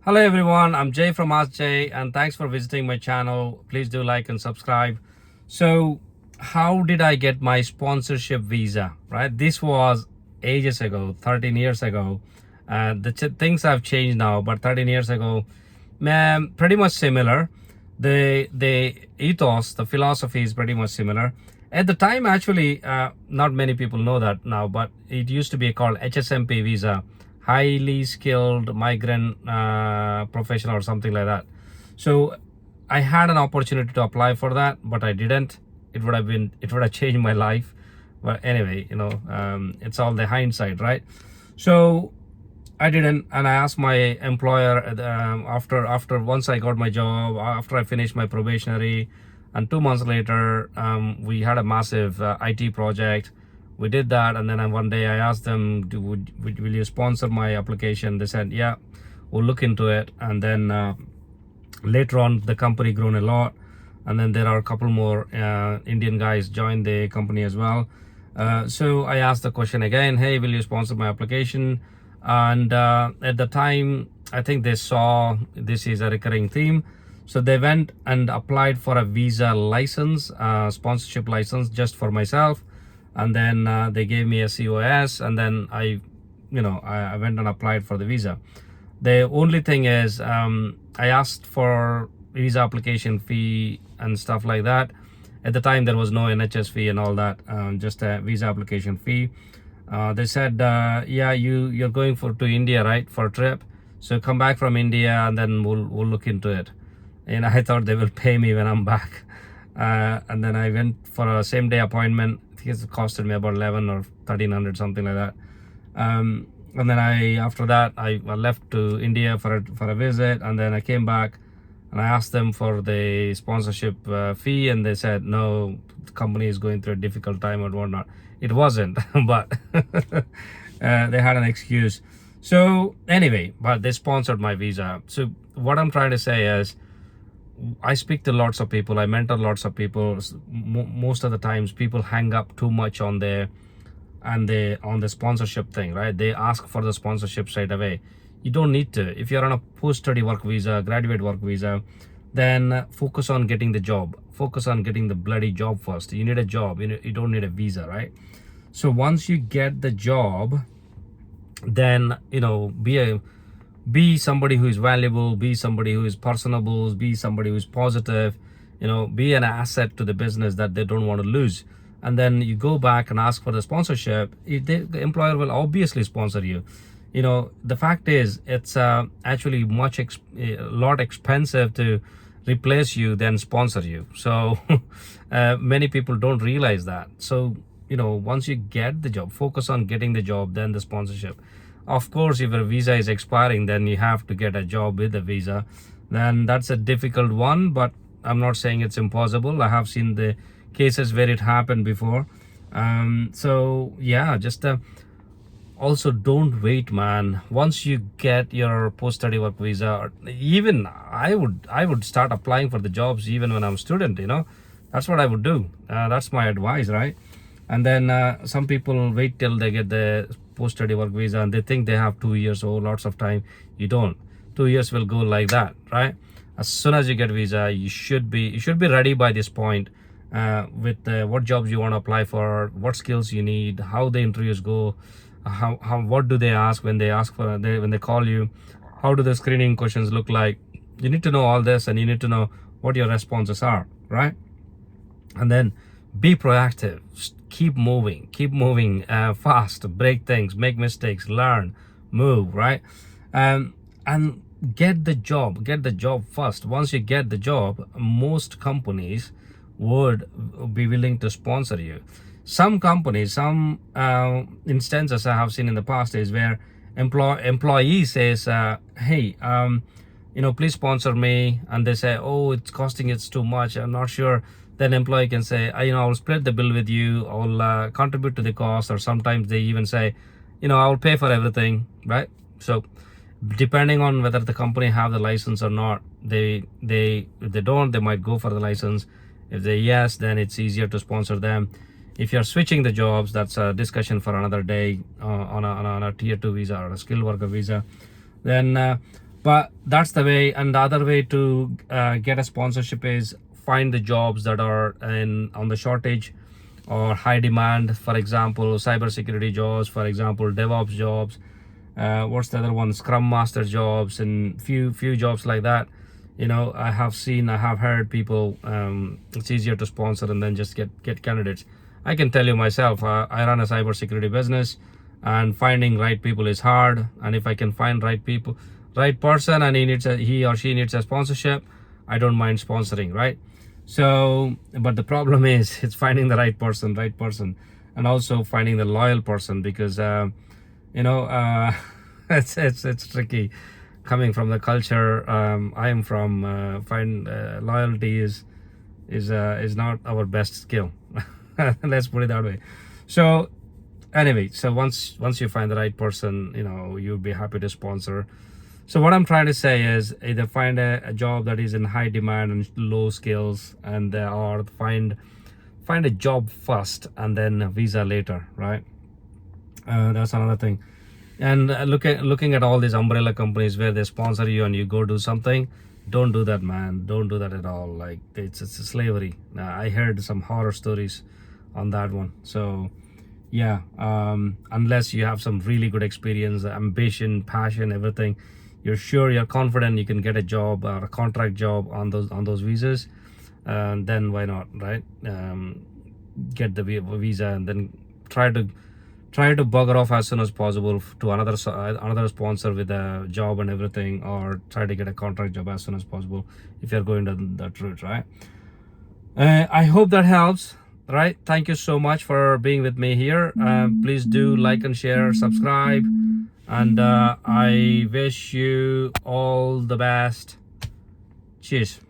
Hello everyone, I'm Jay from Ask Jay and thanks for visiting my channel. Please do like and subscribe. So, how did I get my sponsorship visa? Right, this was ages ago, 13 years ago. Things have changed now, but 13 years ago, man, pretty much similar. The ethos, the philosophy is pretty much similar. At the time, actually, not many people know that now, but it used to be called HSMP visa, highly skilled migrant professional or something like that. So I had an opportunity to apply for that, but I didn't. It would have changed my life. But anyway, it's all the hindsight, right? So I didn't, and I asked my employer after once I got my job, after I finished my probationary, and 2 months later, we had a massive IT project. We did that, and then one day I asked them, will you sponsor my application? They said, yeah, we'll look into it. And then later on, the company grown a lot, and then there are a couple more Indian guys joined the company as well. So I asked the question again, hey, will you sponsor my application? And at the time, I think they saw this is a recurring theme. So they went and applied for a visa license, sponsorship license just for myself. And then they gave me a COS, and then I went and applied for the visa. The only thing is, I asked for visa application fee and stuff like that. At the time, there was no NHS fee and all that, just a visa application fee. They said, yeah, you're going to India, right, for a trip. So come back from India, and then we'll look into it. And I thought they will pay me when I'm back. And then I went for a same day appointment. I think it costed me about 11 or 1300, something like that. And then after that, I left to India for a visit, and then I came back and I asked them for the sponsorship fee, and they said, no, the company is going through a difficult time or whatnot. It wasn't, but they had an excuse. So anyway, but they sponsored my visa. So what I'm trying to say is, I speak to lots of people, I mentor lots of people. Most of the times people hang up too much on the sponsorship thing, right? They ask for the sponsorship straight away. You don't need to. If you're on a post-study work visa, graduate work visa, then focus on getting the job. Focus on getting the bloody job first. You need a job. You don't need a visa, right? So once you get the job, then be somebody who is valuable, be somebody who is personable, be somebody who is positive, be an asset to the business that they don't want to lose. And then you go back and ask for the sponsorship. The employer will obviously sponsor you. The fact is, it's actually a lot expensive to replace you than sponsor you. So many people don't realize that. So once you get the job, focus on getting the job, then the sponsorship. Of course, if your visa is expiring, then you have to get a job with the visa. Then that's a difficult one, but I'm not saying it's impossible. I have seen the cases where it happened before. So yeah, just also don't wait, man. Once you get your post-study work visa, or even I would start applying for the jobs even when I'm a student. That's what I would do. That's my advice, right? And then some people wait till they get the post-study work visa, and they think they have 2 years or lots of time. You don't. 2 years will go like that, right? As soon as you get visa, you should be ready by this point, with what jobs you want to apply for, what skills you need, how the interviews go, what do they ask when they call you, how do the screening questions look like. You need to know all this, and you need to know what your responses are, right? And then be proactive. Keep moving fast, break things, make mistakes, learn, move, right? And get the job first. Once you get the job, most companies would be willing to sponsor you. Some companies, some instances I have seen in the past is where employee says, hey, please sponsor me, and they say, oh, it's too much, I'm not sure. Then employee can say, I'll split the bill with you, I'll contribute to the cost, or sometimes they even say, I'll pay for everything, right? So depending on whether the company have the license or not, if they don't, they might go for the license. If they yes, then it's easier to sponsor them. If you're switching the jobs, that's a discussion for another day, on a tier 2 visa or a skilled worker visa. Then But that's the way. And the other way to get a sponsorship is find the jobs that are in on the shortage or high demand. For example, cybersecurity jobs, for example, DevOps jobs. What's the other one? Scrum Master jobs, and few jobs like that. I have heard people. It's easier to sponsor and then just get candidates. I can tell you myself. I run a cybersecurity business, and finding right people is hard. And if I can find right person, and he or she needs a sponsorship, I don't mind sponsoring, right? So, but the problem is it's finding the right person, and also finding the loyal person, because you know uh, it's tricky coming from the culture I am from. Find Loyalty is not our best skill. Let's put it that way. So anyway, so once you find the right person, you'll be happy to sponsor. So what I'm trying to say is either find a job that is in high demand and low skills, and or find a job first and then a visa later, right? That's another thing. And looking at all these umbrella companies where they sponsor you and you go do something, don't do that, man. Don't do that at all. Like, it's a slavery. I heard some horror stories on that one. So yeah, unless you have some really good experience, ambition, passion, everything, you're confident you can get a job or a contract job on those visas, then why not, right? Get the visa and then try to bugger off as soon as possible to another sponsor with a job and everything, or try to get a contract job as soon as possible if you're going down that route, right? I hope that helps, right? Thank you so much for being with me here. Please do like and share, subscribe, and I wish you all the best. Cheers.